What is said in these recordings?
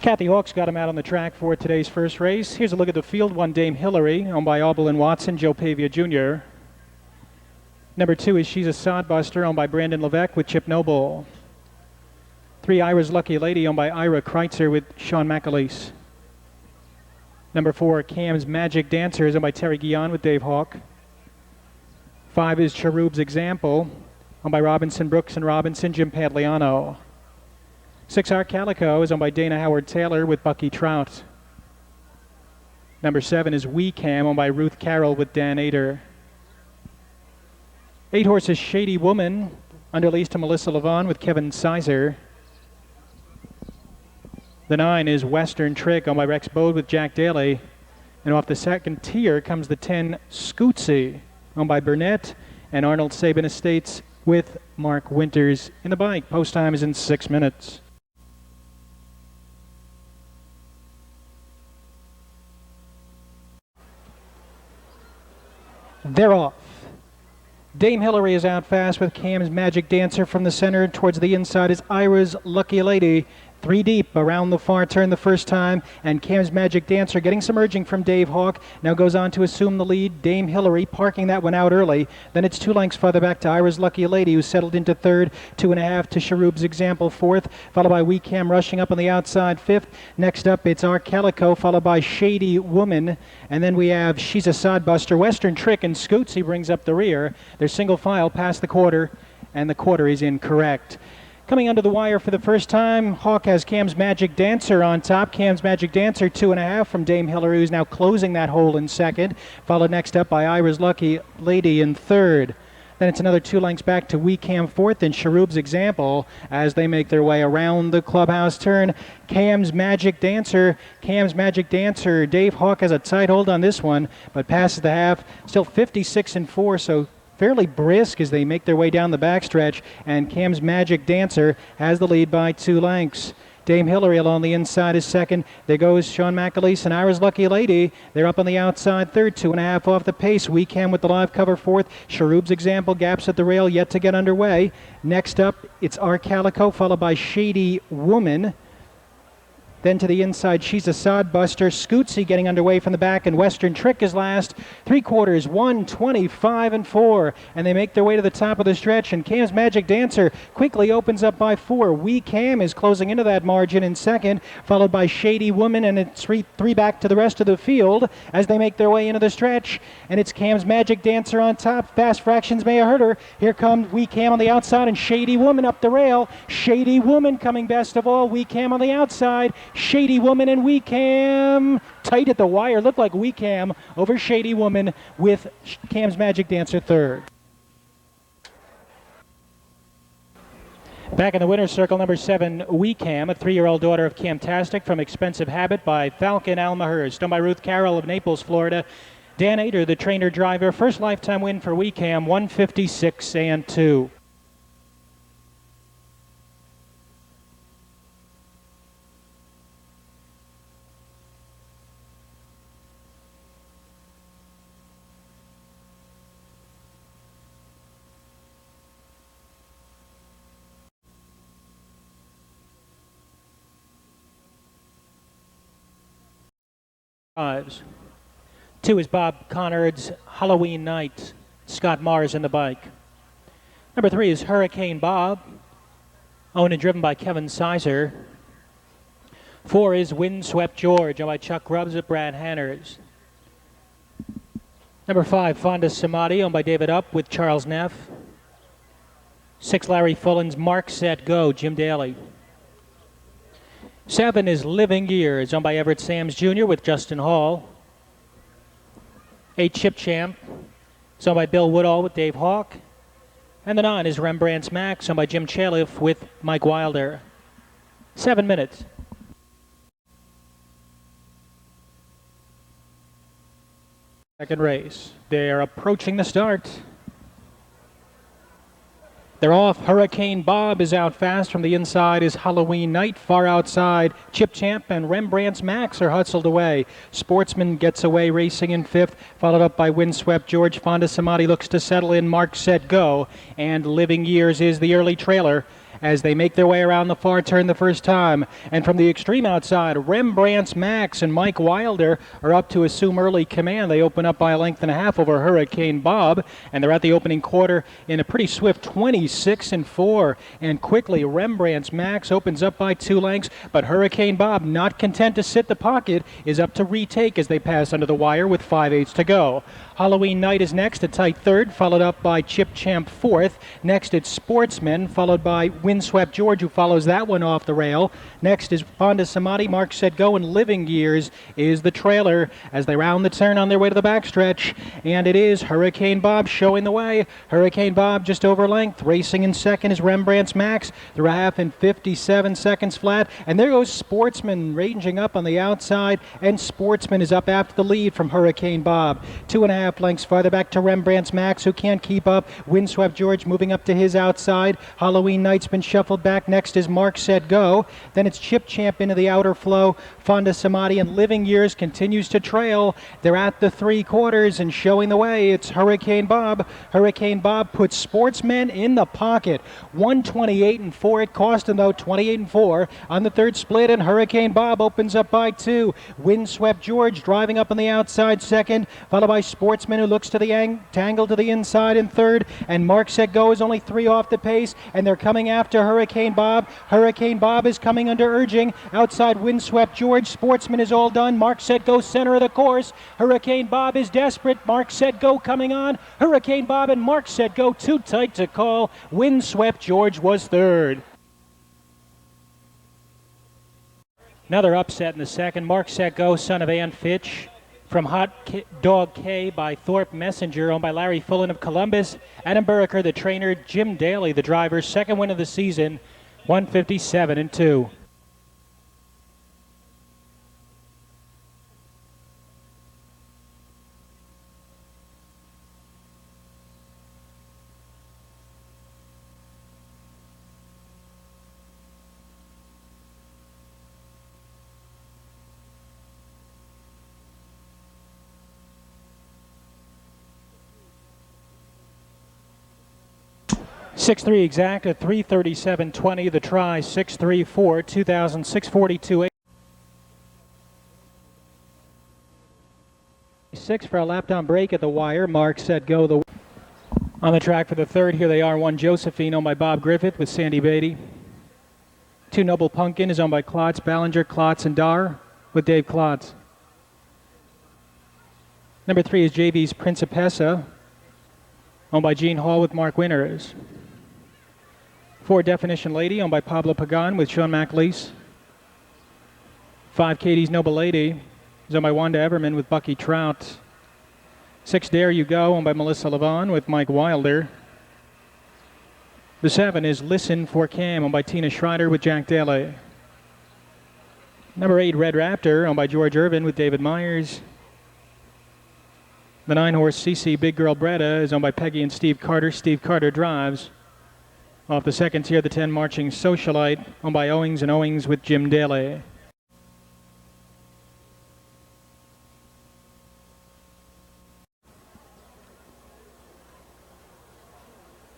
Kathy Hawks got him out on the track for today's first race. Here's a look at the field. 1, Dame Hillary, owned by Auble and Watson, Joe Pavia Jr. Number 2 is She's a Sodbuster, owned by Brandon Levesque with Chip Noble. 3, Ira's Lucky Lady, owned by Ira Kreitzer with Sean McAleese. Number 4, Cam's Magic Dancer, owned by Terry Guion with Dave Hawk. 5 is Cherub's Example, owned by Robinson Brooks and Robinson, Jim Pagliano. 6, Our Calico is owned by Dana Howard Taylor with Bucky Trout. Number 7 is We Cam, owned by Ruth Carroll with Dan Ader. 8 horses Shady Woman, underleased to Melissa Levon with Kevin Sizer. The 9 is Western Trick, owned by Rex Bode with Jack Daly. And off the second tier comes the 10 Scootsy, owned by Burnett and Arnold Sabin Estates with Mark Winters in the bike. Post time is in 6 minutes. They're off. Dame Hillary is out fast with Cam's Magic Dancer from the center. Towards the inside is Ira's Lucky Lady. 3 deep around the far turn the first time, and Cam's Magic Dancer getting some urging from Dave Hawk. Now goes on to assume the lead. Dame Hillary parking that one out early. Then it's 2 lengths farther back to Ira's Lucky Lady, who settled into third. 2.5 to Cherub's Example fourth, followed by We Cam rushing up on the outside fifth. Next up it's Our Calico, followed by Shady Woman, and then we have She's a Sodbuster, Western Trick, and Scootsy brings up the rear. They're single file past the quarter, and the quarter is incorrect. Coming under the wire for the first time, Hawk has Cam's Magic Dancer on top. Cam's Magic Dancer 2.5 from Dame Hillary, who's now closing that hole in second. Followed next up by Ira's Lucky Lady in third. Then it's another 2 lengths back to We Cam fourth and Cherub's Example as they make their way around the clubhouse turn. Cam's Magic Dancer, Dave Hawk has a tight hold on this one, but passes the half. Still 56-4, so fairly brisk as they make their way down the backstretch, and Cam's Magic Dancer has the lead by 2 lengths. Dame Hillary along the inside is second. There goes Sean McAleese and Ira's Lucky Lady. They're up on the outside third, 2.5 off the pace. We Cam with the live cover fourth. Cherub's Example gaps at the rail yet to get underway. Next up, it's Our Calico, followed by Shady Woman. Then to the inside, She's a Sodbuster. Scootsy getting underway from the back, and Western Trick is last. 3/4, 1:25-4. And they make their way to the top of the stretch, and Cam's Magic Dancer quickly opens up by 4. We Cam is closing into that margin in second, followed by Shady Woman, and it's three back to the rest of the field as they make their way into the stretch. And it's Cam's Magic Dancer on top. Fast fractions may have hurt her. Here comes We Cam on the outside, and Shady Woman up the rail. Shady Woman coming best of all. We Cam on the outside. Shady Woman and We Cam tight at the wire. Looked like We Cam over Shady Woman with Cam's Magic Dancer third. Back in the winner's circle, number 7, We Cam, a 3-year-old daughter of Camtastic from Expensive Habit by Falcon Almahurst, done by Ruth Carroll of Naples, Florida. Dan Ader, the trainer driver, first lifetime win for We Cam, 156-2. Fives. 2 is Bob Conard's Halloween Night. Scott Mars in the bike. Number 3 is Hurricane Bob, owned and driven by Kevin Sizer. 4 is Windswept George, owned by Chuck Grubbs at Brad Hanners. Number 5, Fonda Samadi, owned by David Up with Charles Neff. 6, Larry Fullen's Mark Set Go, Jim Daly. 7 is Living Years, owned by Everett Sams Jr. with Justin Hall. 8, Chip Champ, it's owned by Bill Woodall with Dave Hawk. And the 9 is Rembrandt's Max, owned by Jim Chaliff with Mike Wilder. 7 minutes. Second race. They are approaching the start. They're off. Hurricane Bob is out fast. From the inside is Halloween Night. Far outside, Chip Champ and Rembrandt's Max are hustled away. Sportsman gets away racing in fifth, followed up by Windswept George. Fonda Samadi looks to settle in. Mark Set Go. And Living Years is the early trailer as they make their way around the far turn the first time. And from the extreme outside, Rembrandt's Max and Mike Wilder are up to assume early command. They open up by a length and a half over Hurricane Bob, and they're at the opening quarter in a pretty swift 26-4. And quickly, Rembrandt's Max opens up by 2 lengths, but Hurricane Bob, not content to sit the pocket, is up to retake as they pass under the wire with 5/8 to go. Halloween Night is next, a tight third, followed up by Chip Champ fourth. Next, it's Sportsman, followed by Windswept George, who follows that one off the rail. Next is Fonda Samadhi, Mark Said Go, and Living Years is the trailer as they round the turn on their way to the backstretch. And it is Hurricane Bob showing the way. Hurricane Bob just over length. Racing in second is Rembrandt's Max through a half in 57 seconds flat. And there goes Sportsman ranging up on the outside, and Sportsman is up after the lead from Hurricane Bob. 2.5 lengths farther back to Rembrandt's Max, who can't keep up. Windswept George moving up to his outside. Halloween Night's been shuffled back. Next is Mark Said Go. Then it's Chip Champ into the outer flow. Fonda Samadhi and Living Years continues to trail. They're at the 3/4 and showing the way. It's Hurricane Bob. Hurricane Bob puts Sportsman in the pocket. 128-4. It cost him, though, 28-4 on the third split, and Hurricane Bob opens up by 2. Windswept George driving up on the outside second, followed by Sportsman, who looks to the tangle to the inside in third, and Mark Said Go is only 3 off the pace, and they're coming after Hurricane Bob. Hurricane Bob is coming under urging. Outside Windswept George. Sportsman is all done. Mark Said Go center of the course. Hurricane Bob is desperate. Mark Said Go coming on. Hurricane Bob and Mark Said Go too tight to call. Windswept George was third. Another upset in the second. Mark Said Go, son of Ann Fitch, from Dog K by Thorpe Messenger, owned by Larry Fullen of Columbus. Adam Burricker, the trainer. Jim Daly, the driver. Second win of the season, 157-2. .63 exact at 3:37.20. The try 6:34, 2,642. 6 for a lap down break at the wire. Mark Said Go on the track for the third. Here they are. 1 Josephine, owned by Bob Griffith with Sandy Beatty. 2 Noble Pumpkin is owned by Klotz, Ballinger, Klotz, and Dar with Dave Klotz. Number 3 is JV's Principessa, owned by Gene Hall with Mark Winters. 4 Definition Lady, owned by Pablo Pagan with Sean McLeese. 5 Katie's Noble Lady is owned by Wanda Everman with Bucky Trout. 6 Dare You Go, owned by Melissa Levon with Mike Wilder. The 7 is Listen for Cam, owned by Tina Schreider with Jack Daly. Number 8 Red Raptor, owned by George Irvin with David Myers. The 9-horse CC Big Girl Bretta is owned by Peggy and Steve Carter. Steve Carter drives. Off the second tier, the 10 Marching Socialite, owned by Owings and Owings with Jim Daly.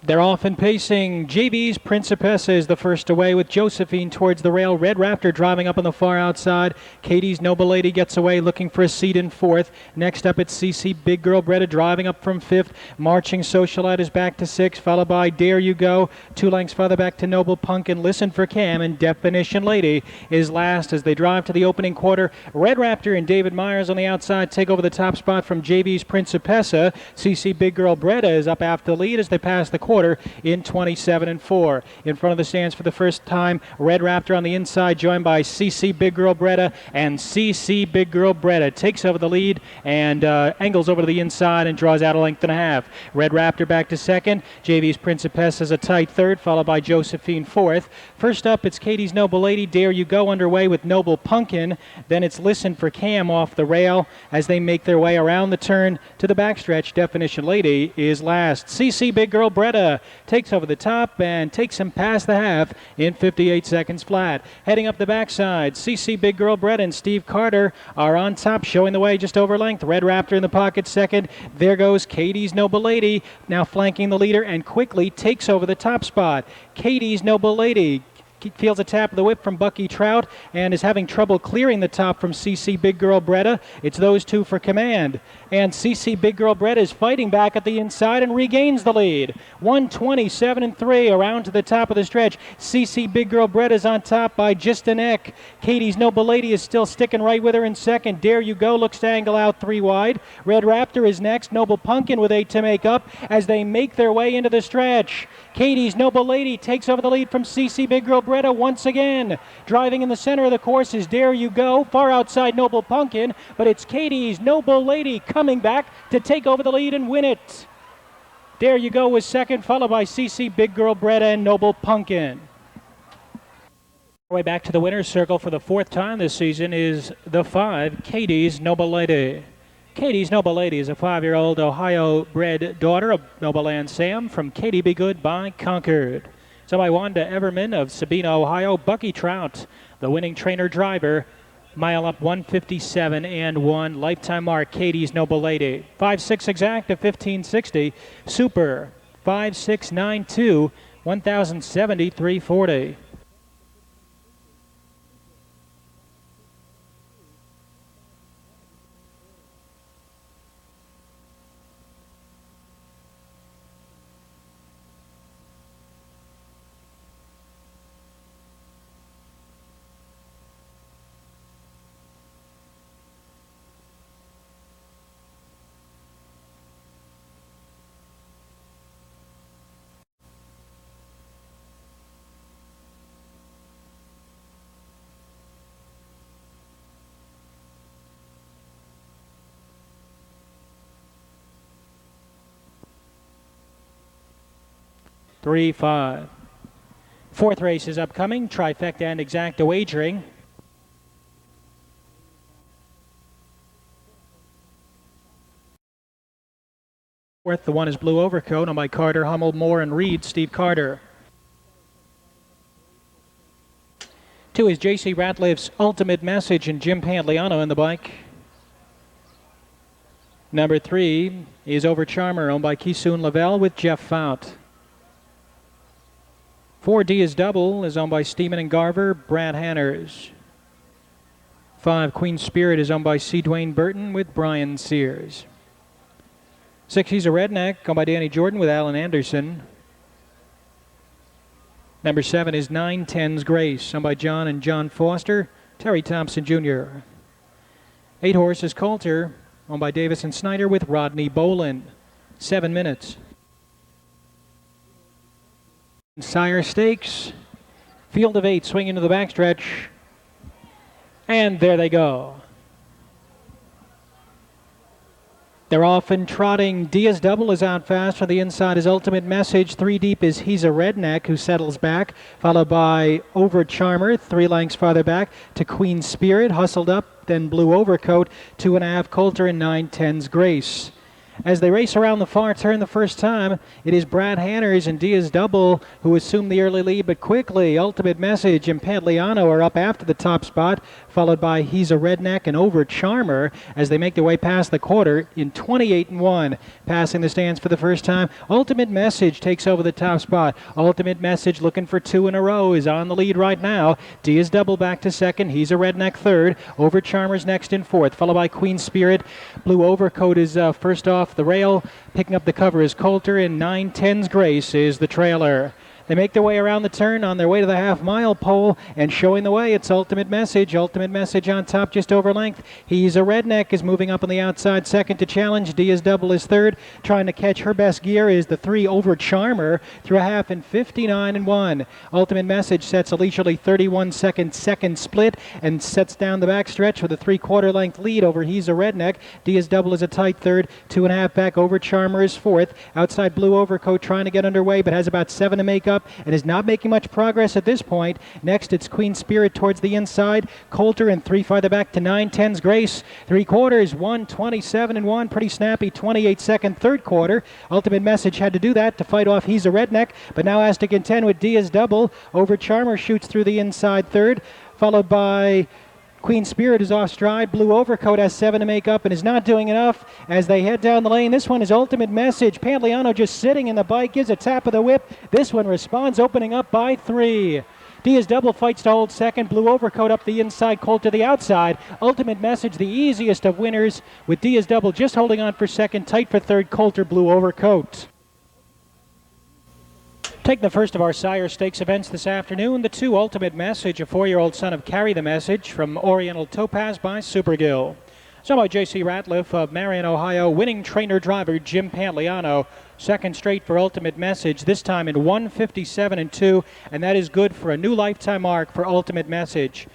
They're off and pacing. JV's Principessa is the first away with Josephine towards the rail. Red Raptor driving up on the far outside. Katie's Noble Lady gets away looking for a seat in fourth. Next up it's CC Big Girl Bretta driving up from fifth. Marching Socialite is back to sixth, followed by Dare You Go. 2 lengths farther back to Noble Pumpkin. Listen for Cam, and Definition Lady is last as they drive to the opening quarter. Red Raptor and David Myers on the outside take over the top spot from JV's Principessa. CC Big Girl Bretta is up after the lead as they pass the quarter in 27-4. In front of the stands for the first time, Red Raptor on the inside, joined by CC Big Girl Bretta, and CC Big Girl Bretta takes over the lead and angles over to the inside and draws out a length and a half. Red Raptor back to second. JV's Principessa is a tight third, followed by Josephine fourth. First up, it's Katie's Noble Lady, Dare You Go underway with Noble Pumpkin. Then it's Listen for Cam off the rail as they make their way around the turn to the backstretch. Definition Lady is last. CC Big Girl Bretta Breda takes over the top and takes him past the half in 58 seconds flat. Heading up the backside, CC Big Girl Breda and Steve Carter are on top, showing the way just over length. Red Raptor in the pocket second. There goes Katie's Noble Lady, now flanking the leader and quickly takes over the top spot. Katie's Noble Lady feels a tap of the whip from Bucky Trout and is having trouble clearing the top from CC Big Girl Breda. It's those two for command. And CC Big Girl Breda is fighting back at the inside and regains the lead. 127-3 around to the top of the stretch. CC Big Girl Breda is on top by just a neck. Katie's Noble Lady is still sticking right with her in second. Dare You Go looks to angle out 3 wide. Red Raptor is next. Noble Pumpkin with 8 to make up as they make their way into the stretch. Katie's Noble Lady takes over the lead from CC Big Girl Breda once again. Driving in the center of the course is Dare You Go, far outside Noble Pumpkin, but it's Katie's Noble Lady coming back to take over the lead and win it. Dare You Go was second, followed by CC Big Girl Breda and Noble Pumpkin. Way back to the winner's circle for the 4th time this season is the 5, Katie's Noble Lady. Katie's Noble Lady is a 5-year-old Ohio-bred daughter of Noble and Sam from Katie Be Good by Concord. So by Wanda Everman of Sabina, Ohio. Bucky Trout, the winning trainer-driver, mile up 157-1. Lifetime mark, Katie's Noble Lady. 5.6 exact to 1560. Super, 5.692, 1,073.40. Three, 5. 4th race is upcoming, trifecta and exacta wagering. The 1 is Blue Overcoat, owned by Carter, Hummel, Moore, and Reed. Steve Carter. 2 is J.C. Ratliff's Ultimate Message and Jim Pantliano in the bike. Number 3 is Over Charmer, owned by Kisun Lavelle with Jeff Fout. 4D is Double, is owned by Steeman and Garver, Brad Hanners. 5 Queen Spirit is owned by C. Dwayne Burton with Brian Sears. 6 He's a Redneck, owned by Danny Jordan with Alan Anderson. Number 7 is 910's Grace, owned by John and John Foster, Terry Thompson Jr. 8 Horse is Coulter, owned by Davis and Snyder with Rodney Bolin. 7 minutes. Sire Stakes, field of 8, swing into the backstretch, and there they go. They're off and trotting. Diaz Double is out fast. For the inside is Ultimate Message. 3 deep is He's a Redneck, who settles back, followed by Over Charmer, 3 lengths farther back to Queen Spirit, hustled up, then Blue Overcoat, 2.5 Coulter, and 910's Grace. As they race around the far turn the first time, it is Brad Hanners and Diaz Double who assume the early lead, but quickly Ultimate Message and Pantliano are up after the top spot, followed by He's a Redneck and Over Charmer as they make their way past the quarter in 28-1. Passing the stands for the first time, Ultimate Message takes over the top spot. Ultimate Message, looking for 2 in a row, is on the lead right now. Diaz Double back to second. He's a Redneck third. Over Charmer's next in fourth, followed by Queen Spirit. Blue Overcoat is first off the rail. Picking up the cover is Coulter, and 910's Grace is the trailer. They make their way around the turn on their way to the half-mile pole, and showing the way, it's Ultimate Message. Ultimate Message on top, just over length. He's a Redneck, is moving up on the outside, second to challenge. Diaz Double is third. Trying to catch her best gear is the 3 Over Charmer through a half in 59-1. Ultimate Message sets a leisurely 31-second second split and sets down the backstretch with a 3/4 length lead over He's a Redneck. Diaz Double is a tight third. 2.5 back. Over Charmer is fourth. Outside Blue Overcoat trying to get underway, but has about 7 to make up. up and is not making much progress at this point. Next, it's Queen Spirit towards the inside. Coulter and 3 farther back to 9-10's Grace. 3/4, 1:27-1. Pretty snappy 28-second third quarter. Ultimate Message had to do that to fight off He's a Redneck, but now has to contend with Diaz Double. Over Charmer shoots through the inside third, followed by Queen Spirit is off stride. Blue Overcoat has 7 to make up and is not doing enough as they head down the lane. This one is Ultimate Message. Pantliano just sitting in the bike, gives a tap of the whip. This one responds, opening up by 3. Diaz Double fights to hold second. Blue Overcoat up the inside, Colt to the outside. Ultimate Message, the easiest of winners, with Diaz Double just holding on for second. Tight for third, Coulter, Blue Overcoat. Take the first of our Sire Stakes events this afternoon. The 2 Ultimate Message, a 4-year-old son of Carry the Message from Oriental Topaz by Supergill. So by J.C. Ratliff of Marion, Ohio, winning trainer-driver Jim Pantliano. Second straight for Ultimate Message, this time in 1:57-2, and that is good for a new lifetime mark for Ultimate Message.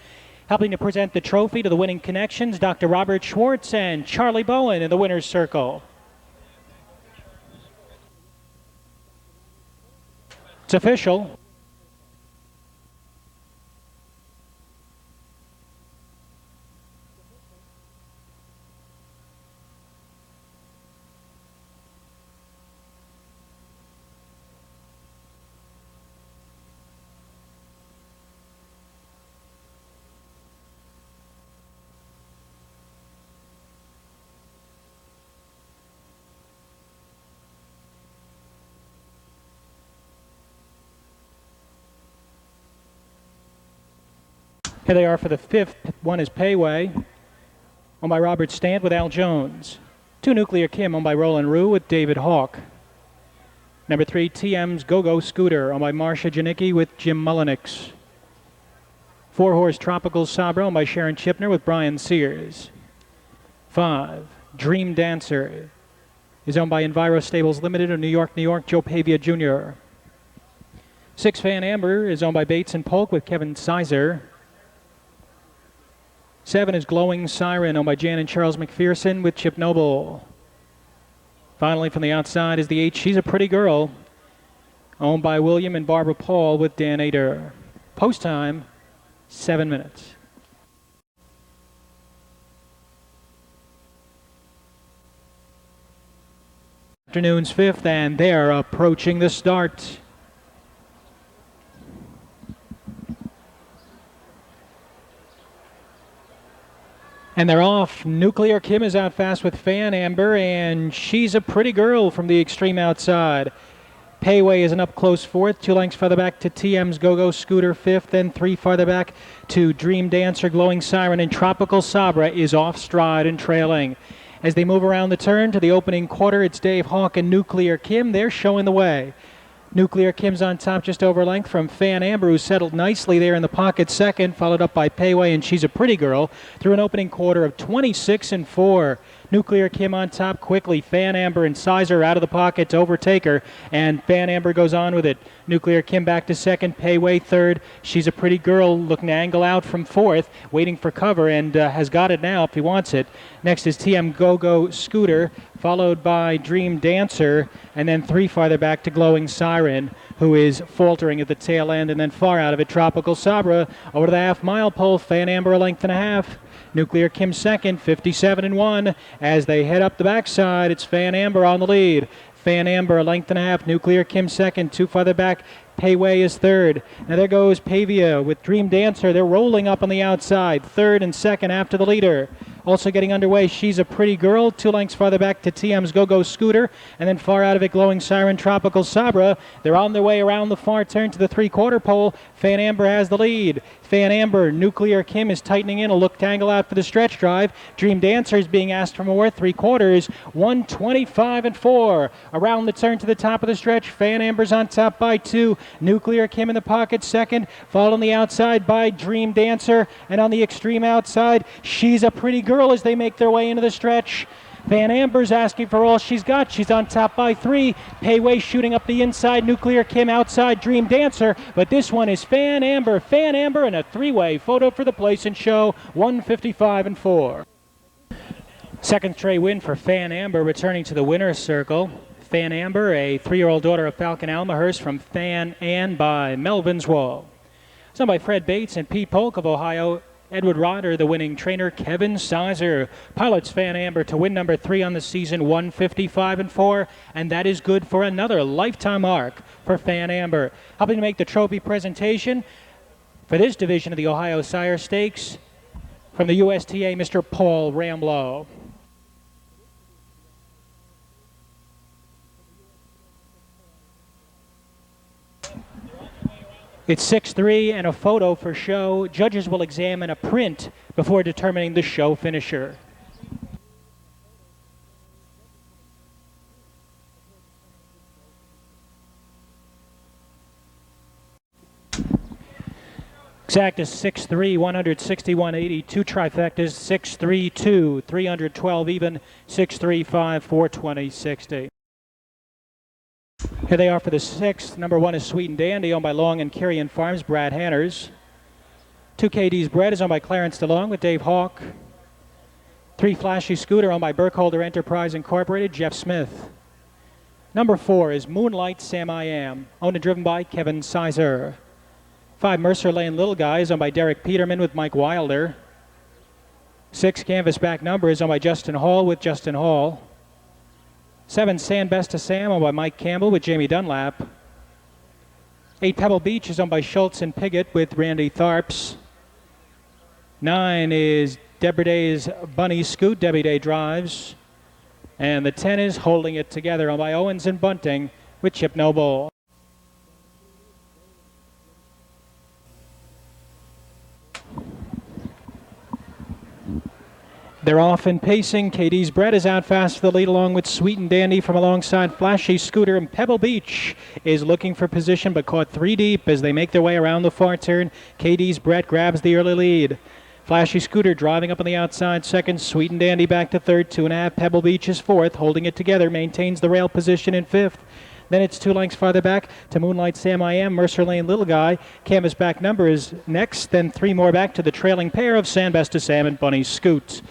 Helping to present the trophy to the winning connections, Dr. Robert Schwartz and Charlie Bowen in the winner's circle. It's official. Here they are for the 5th. One is Payway, owned by Robert Stant with Al Jones. 2 Nuclear Kim, owned by Roland Rue with David Hawk. Number 3, TM's Go-Go Scooter, owned by Marcia Janicki with Jim Mullenix. 4 Horse Tropical Sabra, owned by Sharon Chipner with Brian Sears. 5 Dream Dancer is owned by Enviro Stables Limited of New York, New York, Joe Pavia Jr. 6 Fan Amber is owned by Bates and Polk with Kevin Sizer. 7 is Glowing Siren, owned by Jan and Charles McPherson with Chip Noble. Finally, from the outside is the 8 She's a Pretty Girl, owned by William and Barbara Paul with Dan Ader. Post time, 7 minutes. Afternoon's 5th, and they're approaching the start. And they're off. Nuclear Kim is out fast with Fan Amber, and She's a Pretty Girl from the extreme outside. Payway is an up-close 4th, 2 lengths farther back to TM's Go-Go Scooter 5th, then 3 farther back to Dream Dancer, Glowing Siren, and Tropical Sabra is off stride and trailing. As they move around the turn to the opening quarter, it's Dave Hawk and Nuclear Kim. They're showing the way. Nuclear Kim's on top just over length from Fan Amber, who settled nicely there in the pocket second, followed up by Payway and She's a Pretty Girl through an opening quarter of 26-4. Nuclear Kim on top quickly. Fan Amber and Sizer out of the pocket to overtake her, and Fan Amber goes on with it. Nuclear Kim back to second, Payway third. She's a Pretty Girl looking to angle out from 4th, waiting for cover, and has got it now if he wants it. Next is TM Go-Go Scooter, followed by Dream Dancer, and then 3 farther back to Glowing Siren, who is faltering at the tail end, and then far out of it, Tropical Sabra over to the half-mile pole. Fan Amber a length and a half. Nuclear Kim second, 57-1. As they head up the backside, it's Fan Amber on the lead. Fan Amber a length and a half. Nuclear Kim second, 2 farther back. Payway is third. Now there goes Pavia with Dream Dancer. They're rolling up on the outside, third and second after the leader. Also getting underway, She's a Pretty Girl, 2 lengths farther back to TM's Go-Go Scooter, and then far out of it, Glowing Siren, Tropical Sabra. They're on their way around the far turn to the 3/4 pole. Fan Amber has the lead. Fan Amber, Nuclear Kim is tightening in, a look to angle out for the stretch drive. Dream Dancer is being asked for more, 3/4, 125-4. Around the turn to the top of the stretch, Fan Amber's on top by 2. Nuclear Kim in the pocket second, followed on the outside by Dream Dancer, and on the extreme outside, She's a Pretty Girl as they make their way into the stretch. Fan Amber's asking for all she's got. She's on top by 3. Payway shooting up the inside. Nuclear Kim outside Dream Dancer. But this one is Fan Amber. Fan Amber in a 3-way photo for the place and show. 155-4. Second straight win for Fan Amber, returning to the winner's circle. Fan Amber, a 3-year-old daughter of Falcon Almahurst from Fan Ann by Melvin's Wall. It's owned by Fred Bates and Pete Polk of Ohio. Edward Rodder, the winning trainer. Kevin Sizer pilots Fan Amber to win number 3 on the season, 155-4, and that is good for another lifetime arc for Fan Amber. Helping to make the trophy presentation for this division of the Ohio Sire Stakes from the USTA, Mr. Paul Ramlow. It's 6-3 and a photo for show. Judges will examine a print before determining the show finisher. Exact is 6-3, 161.80. Two trifectas, 6-3-2, 312 even, 6-3-5, 420.60. Here they are for the 6th. Number 1 is Sweet and Dandy, owned by Long and Carrion Farms, Brad Hanners. 2 KD's Bread is owned by Clarence DeLong with Dave Hawk. 3 Flashy Scooter, owned by Burkholder Enterprise Incorporated, Jeff Smith. Number 4 is Moonlight Sam I Am, owned and driven by Kevin Sizer. 5 Mercer Lane Little Guy is owned by Derek Peterman with Mike Wilder. 6 Canvas Back Number is owned by Justin Hall with Justin Hall. 7 San Best to Sam, owned by Mike Campbell with Jamie Dunlap. 8 Pebble Beach is owned by Schultz and Piggott with Randy Tharps. 9 is Deborah Day's Bunny Scoot, Debbie Day drives. And the 10 is Holding It Together, owned by Owens and Bunting with Chip Noble. They're off and pacing. KD's Bread is out fast for the lead along with Sweet and Dandy from alongside Flashy Scooter, and Pebble Beach is looking for position but caught 3 deep as they make their way around the far turn. KD's Bread grabs the early lead. Flashy Scooter driving up on the outside second. Sweet and Dandy back to third. 2.5. Pebble Beach is fourth. Holding It Together maintains the rail position in fifth. Then it's 2 lengths farther back to Moonlight Sam I Am, Mercer Lane Little Guy. Canvas Back Number is next. Then 3 more back to the trailing pair of San Best to Sam and Bunny Scoot.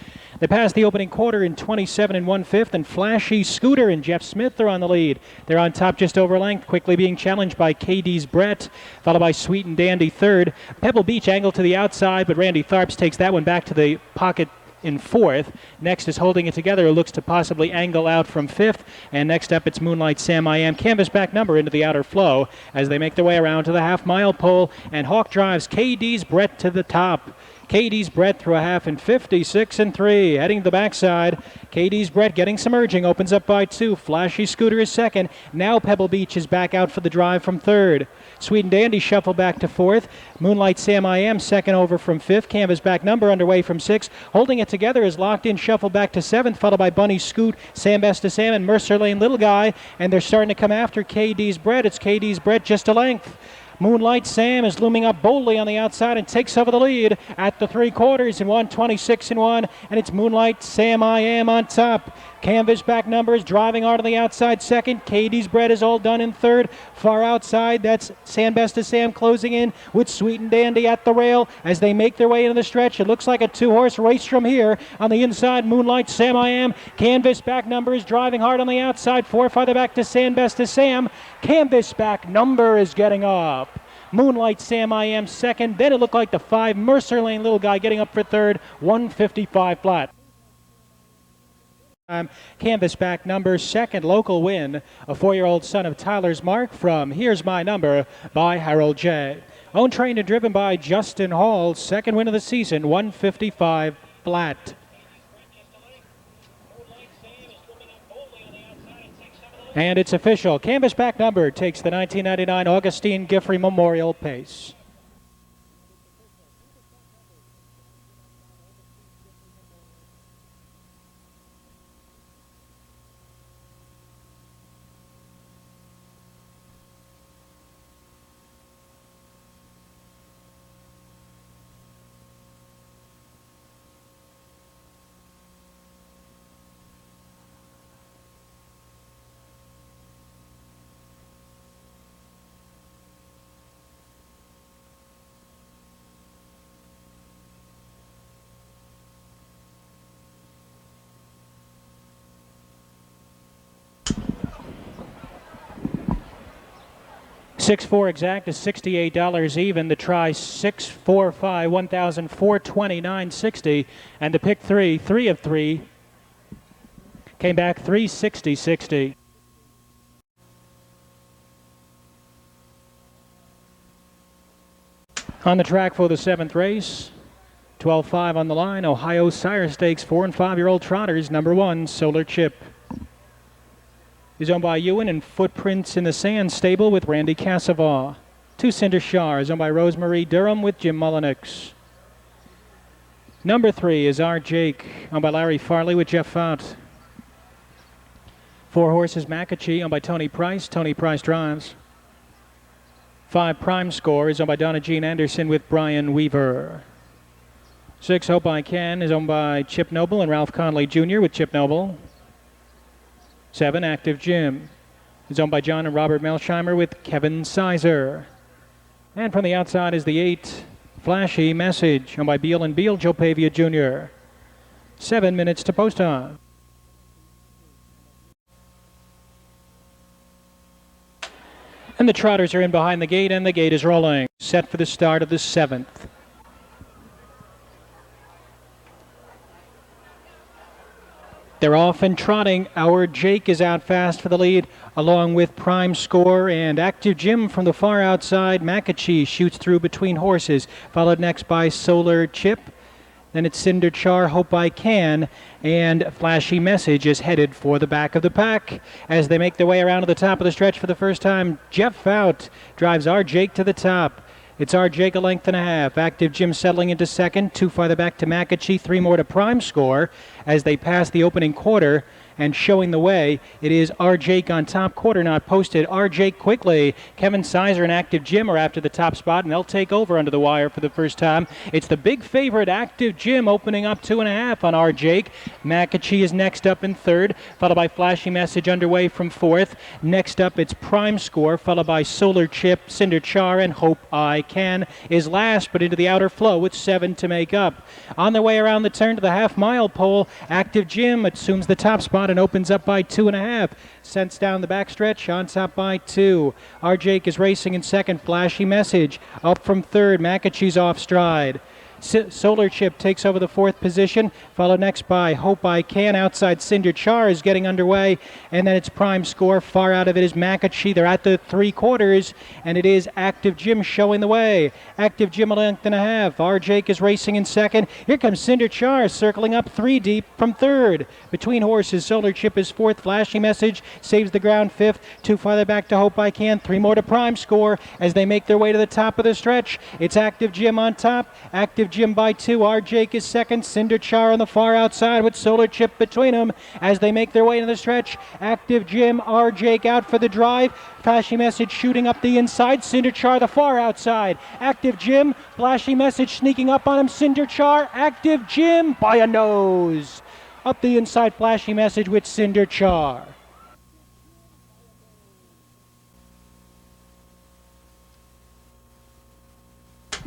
They pass the opening quarter in 27 1/5, and Flashy Scooter and Jeff Smith are on the lead. They're on top just over length, quickly being challenged by KD's Brett, followed by Sweet and Dandy third. Pebble Beach angled to the outside, but Randy Tharps takes that one back to the pocket in fourth. Next is Holding It Together, who looks to possibly angle out from fifth. And next up, it's Moonlight Sam I Am. Canvas Back Number into the outer flow as they make their way around to the half-mile pole, and Hawk drives KD's Brett to the top. KD's Brett through a half in 56 3. Heading to the backside. KD's Brett getting some urging. Opens up by 2. Flashy Scooter is second. Now Pebble Beach is back out for the drive from third. Sweet and Dandy shuffle back to fourth. Moonlight Sam I Am second over from fifth. Canvas Back Number underway from sixth. Holding It Together is locked in. Shuffle back to seventh. Followed by Bunny Scoot, Sam Best to Sam, and Mercer Lane Little Guy. And they're starting to come after KD's Brett. It's KD's Brett just a length. Moonlight Sam is looming up boldly on the outside and takes over the lead at the 3/4 in 126 1, and it's Moonlight Sam I Am on top. Canvas Back Number is driving hard on the outside second. KD's Bread is all done in third. Far outside, that's San Best to Sam closing in with Sweet and Dandy at the rail as they make their way into the stretch. It looks like a 2-horse race from here. On the inside, Moonlight Sam I Am. Canvas Back Number is driving hard on the outside. 4 farther back to San Best to Sam. Canvas Back Number is getting up. Moonlight Sam I Am second. Then it looked like the 5 Mercer Lane Little Guy getting up for third. 155 flat. Canvas Back Number second local win. A 4-year-old son of Tyler's Mark from Here's My Number by Harold J. Owned, trained, and driven by Justin Hall. Second win of the season. 155 flat. And it's official. Canvas Back Number takes the 1999 Augustine Giffrey Memorial Pace. 6-4 exact is $68 even. The try 6-4-5, $1,429.60. And the pick 3 of 3, came back $360.60. On the track for the 7th race, 12-5 on the line, Ohio Sire Stakes 4- and 5-year-old trotters. Number 1, Solar Chip, is owned by Ewan and Footprints in the Sand stable with Randy Cassavaugh. 2, Cinder Shar, is owned by Rosemary Durham with Jim Mullenix. Number 3 is Our Jake, owned by Larry Farley with Jeff Fout. 4 Horses Macachee, owned by Tony Price. Tony Price drives. 5 Prime Score is owned by Donna Jean Anderson with Brian Weaver. 6 Hope I Can is owned by Chip Noble and Ralph Conley Jr. with Chip Noble. 7 Active Jim is owned by John and Robert Melsheimer with Kevin Sizer. And from the outside is the 8 Flashy Message, owned by Beal and Beal, Joe Pavia Jr. 7 minutes to post time. And the trotters are in behind the gate, and the gate is rolling. Set for the start of the 7th. They're off and trotting. Our Jake is out fast for the lead, along with Prime Score and Active Jim from the far outside. Macachee shoots through between horses, followed next by Solar Chip. Then it's Cinder Char, Hope I Can, and Flashy Message is headed for the back of the pack. As they make their way around to the top of the stretch for the first time, Jeff Fout drives Our Jake to the top. It's Our Jake a length and a half. Active Jim settling into second. 2 farther back to Macachee. 3 more to Prime Score as they pass the opening quarter. And showing the way, it is Our Jake on top, quarter not posted. Our Jake quickly. Kevin Sizer and Active Jim are after the top spot, and they'll take over under the wire for the first time. It's the big favorite, Active Jim, opening up 2.5 on Our Jake. Macachee is next up in third, followed by Flashy Message underway from fourth. Next up, it's Prime Score, followed by Solar Chip, Cinder Char, and Hope I Can is last, but into the outer flow with 7 to make up. On their way around the turn to the half-mile pole, Active Jim assumes the top spot and opens up by 2.5. Sends down the backstretch, on top by 2. Our Jake is racing in second. Flashy Message up from third. Macachee's off stride. Solar Chip takes over the fourth position, followed next by Hope I Can. Outside, Cinder Char is getting underway, and then it's Prime Score. Far out of it is Macachee. They're at the 3/4, and it is Active Jim showing the way. Active Jim a length and a half. Our Jake is racing in second. Here comes Cinder Char circling up 3 deep from third. Between horses, Solar Chip is fourth. Flashy Message saves the ground fifth. 2 farther back to Hope I Can. 3 more to Prime Score as they make their way to the top of the stretch. It's Active Jim on top. Active Jim by 2. Our Jake is second. Cinder Char on the far outside with Solar Chip between them as they make their way into the stretch. Active Jim, Our Jake out for the drive. Flashy Message shooting up the inside. Cinder Char the far outside. Active Jim, Flashy Message sneaking up on him. Cinder Char, Active Jim by a nose. Up the inside, Flashy Message with Cinder Char.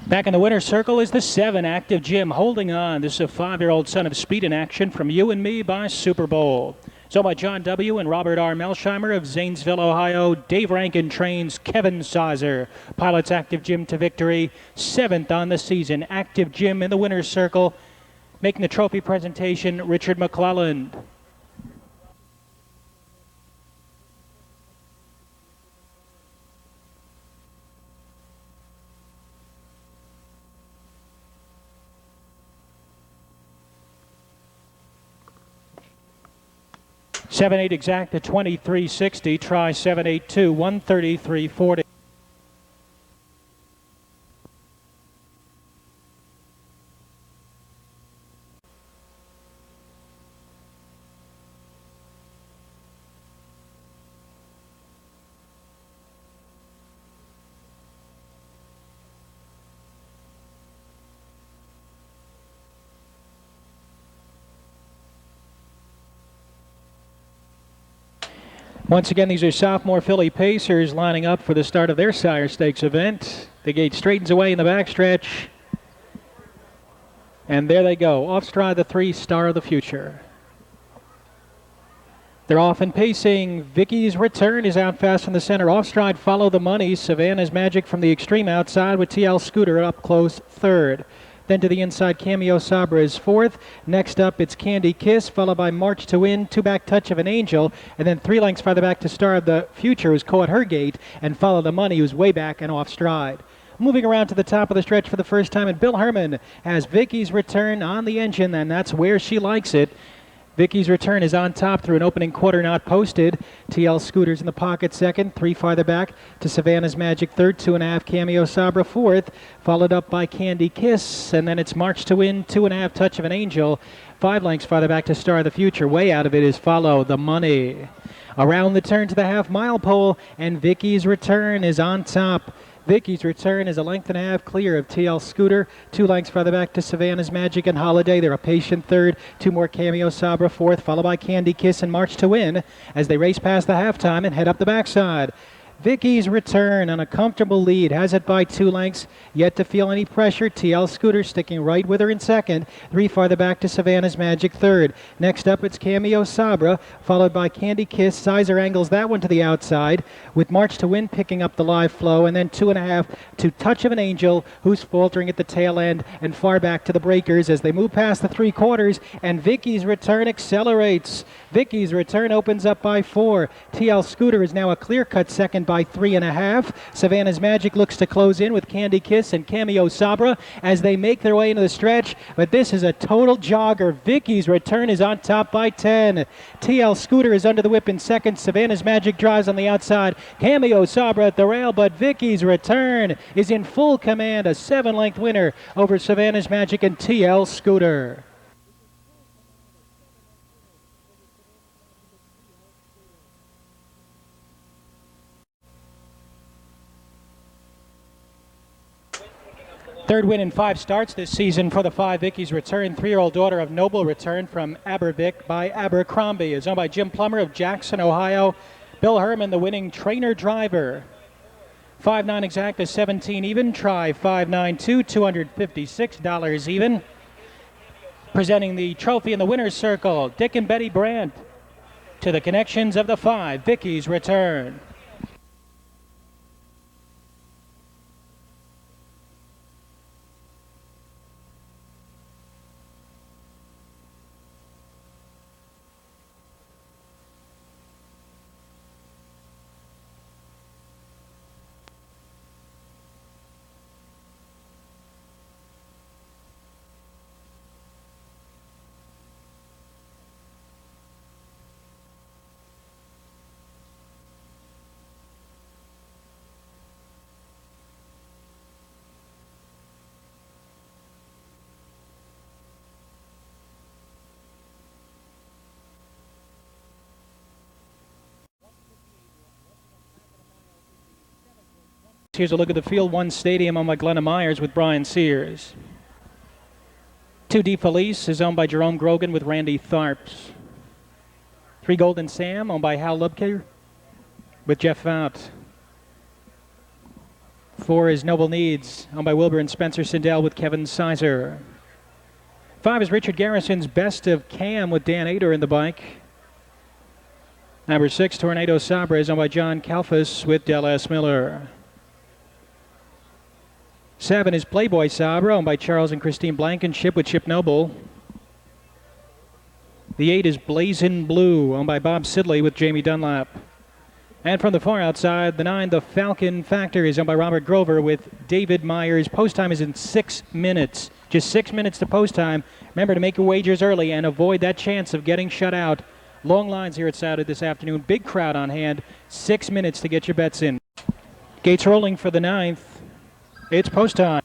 Back in the winner's circle is the 7, Active Jim, holding on. This is a 5-year-old son of speed in action from You and Me by Super Bowl. So by John W. and Robert R. Melsheimer of Zanesville, Ohio. Dave Rankin trains Kevin Sizer. Pilots Active Jim to victory. 7th on the season. Active Jim in the winner's circle. Making the trophy presentation, Richard McClelland. $7-8 exact at $23.60. Try 7-8-2, $133.40. Once again, these are sophomore Philly Pacers lining up for the start of their Sire Stakes event. The gate straightens away in the backstretch. And there they go. Off stride, the 3 Star of the Future. They're off and pacing. Vicky's Return is out fast in the center. Off stride, Follow the Money. Savannah's Magic from the extreme outside with TL Scooter up close third. Then to the inside, Cameo Sabra is fourth. Next up, it's Candy Kiss, followed by March to Win, two-back Touch of an Angel, and then 3 lengths farther back to Star of the Future, who's caught her gate, and Follow the Money, who's way back and off stride. Moving around to the top of the stretch for the first time, and Bill Herman has Vicky's Return on the engine, and that's where she likes it. Vicky's Return is on top through an opening quarter not posted. TL Scooters in the pocket second, 3 farther back to Savannah's Magic third, 2.5 Cameo Sabra fourth, followed up by Candy Kiss, and then it's March to Win, 2.5 Touch of an Angel, 5 lengths farther back to Star of the Future. Way out of it is Follow the Money. Around the turn to the half-mile pole, and Vicky's Return is on top. Vicky's Return is a length and a half clear of TL Scooter, 2 lengths farther back to Savannah's Magic and Holiday. They're a patient third, 2 more Cameo Sabra fourth, followed by Candy Kiss and March to Win as they race past the halftime and head up the backside. Vicky's Return on a comfortable lead, has it by 2 lengths, yet to feel any pressure. TL Scooter sticking right with her in second, 3 farther back to Savannah's Magic third. Next up, it's Cameo Sabra, followed by Candy Kiss. Sizer angles that one to the outside, with March to Win picking up the live flow, and then 2.5 to Touch of an Angel, who's faltering at the tail end and far back to the breakers as they move past the 3/4, and Vicky's Return accelerates. Vicky's Return opens up by 4. TL Scooter is now a clear-cut second by 3.5. Savannah's Magic looks to close in with Candy Kiss and Cameo Sabra as they make their way into the stretch, but this is a total jogger. Vicky's Return is on top by 10. TL Scooter is under the whip in second. Savannah's Magic drives on the outside. Cameo Sabra at the rail, but Vicky's Return is in full command. A 7-length winner over Savannah's Magic and TL Scooter. Third win in 5 starts this season for the 5 Vicky's Return. 3-year-old daughter of Noble Return from Aberbic by Abercrombie is owned by Jim Plummer of Jackson, Ohio. Bill Herman, the winning trainer driver. 5.9 exact is 17 even. Try 5.92, $256 even. Presenting the trophy in the winner's circle, Dick and Betty Brandt to the connections of the 5 Vicky's Return. Here's a look at the Field 1 Stadium owned by Glenna Myers with Brian Sears. 2 D Felice is owned by Jerome Grogan with Randy Tharps. 3 Golden Sam owned by Hal Lubke with Jeff Vout. 4 is Noble Needs owned by Wilbur and Spencer Sindel with Kevin Sizer. 5 is Richard Garrison's Best of Cam with Dan Ader in the bike. Number 6, Tornado Sabra is owned by John Kalfas with Del S. Miller. 7 is Playboy Sabra, owned by Charles and Christine Blankenship with Chip Noble. The 8 is Blazin' Blue, owned by Bob Sidley with Jamie Dunlap. And from the far outside, the 9, the Falcon Factor, is owned by Robert Grover with David Myers. Post time is in 6 minutes. Just 6 minutes to post time. Remember to make your wagers early and avoid that chance of getting shut out. Long lines here at Saturday this afternoon. Big crowd on hand. 6 minutes to get your bets in. Gates rolling for the 9th. It's post time.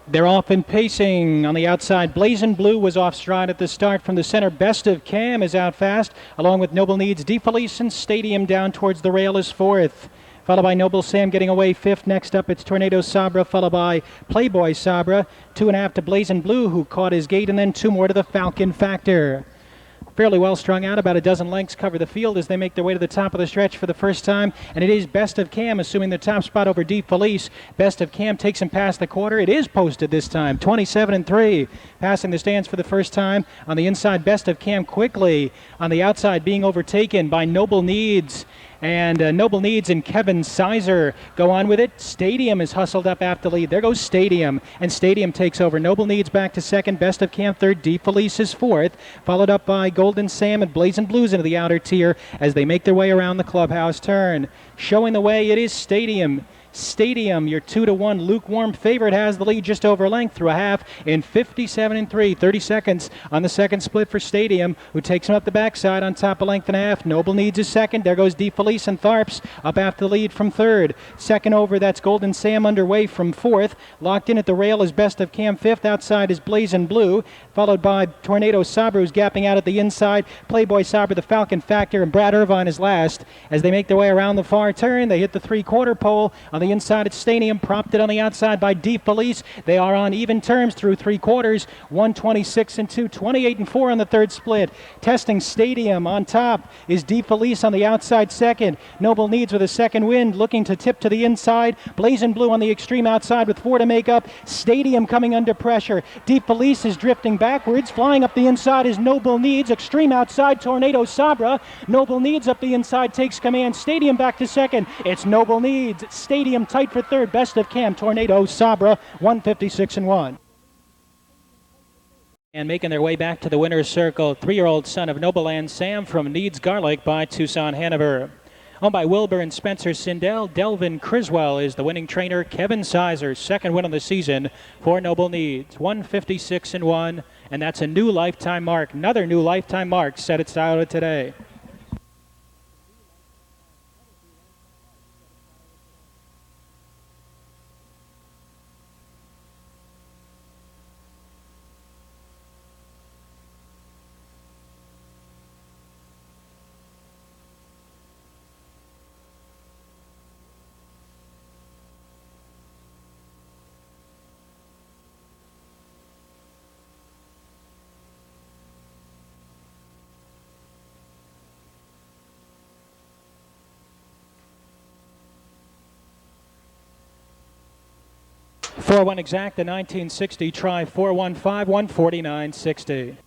They're off and pacing on the outside. Blazin' Blue was off stride at the start from the center. Best of Cam is out fast, along with Noble Needs. DeFelice and Stadium down towards the rail is 4th. Followed by Noble Sam getting away 5th. Next up, it's Tornado Sabra, followed by Playboy Sabra. 2.5 to Blazin' Blue, who caught his gate, and then 2 more to the Falcon Factor. fairly well strung out. About a dozen lengths cover the field as they make their way to the top of the stretch for the first time. And it is Best of Cam assuming the top spot over Deep Felice. Best of Cam takes him past the quarter. It is posted this time, 27-3. Passing the stands for the first time. On the inside, Best of Cam quickly. On the outside, being overtaken by Noble Needs. And Noble Needs and Kevin Sizer go on with it. Stadium is hustled up after lead. There goes Stadium, and Stadium takes over. Noble Needs back to second. Best of Cam third. Deep Felice is fourth, followed up by Golden Sam and Blazing Blues into the outer tier as they make their way around the clubhouse turn. Showing the way, it is Stadium. Stadium, your 2-1 lukewarm favorite, has the lead just over a length through a half in 57-3. 30 seconds on the second split for Stadium, who takes him up the backside on top of length and a half. Noble Needs is second. There goes Deep Felice and Tharps up after the lead from third. Second over, that's Golden Sam underway from fourth. Locked in at the rail is Best of Cam fifth. Outside is Blazing Blue, followed by Tornado Sabra, who's gapping out at the inside. Playboy Sabra, the Falcon Factor, and Brad Irvine is last. As they make their way around the far turn, they hit the three-quarter pole. On the inside, it's Stadium, prompted on the outside by Deep Felice. They are on even terms through three quarters. 126-2, 28-4 on the third split. Testing Stadium on top is Deep Felice on the outside second. Noble Needs with a second wind, looking to tip to the inside. Blazing Blue on the extreme outside with four to make up. Stadium coming under pressure. Deep Felice is drifting backwards. Flying up the inside is Noble Needs. Extreme outside, Tornado Sabra. Noble Needs up the inside takes command. Stadium back to second. It's Noble Needs. Stadium tight for third. Best of Cam, Tornado Sabra, 156-1. And making their way back to the winner's circle, 3-year-old son of Noble Land Sam from Needs Garlic by Tucson Hanover. Owned by Wilbur and Spencer Sindel, Delvin Criswell is the winning trainer. Kevin Sizer, second win of the season for Noble Needs, 156-1. And that's a new lifetime mark. Another new lifetime mark set at Scioto today. Four-one exact, the 1960 try, 4-1-5, 149.60.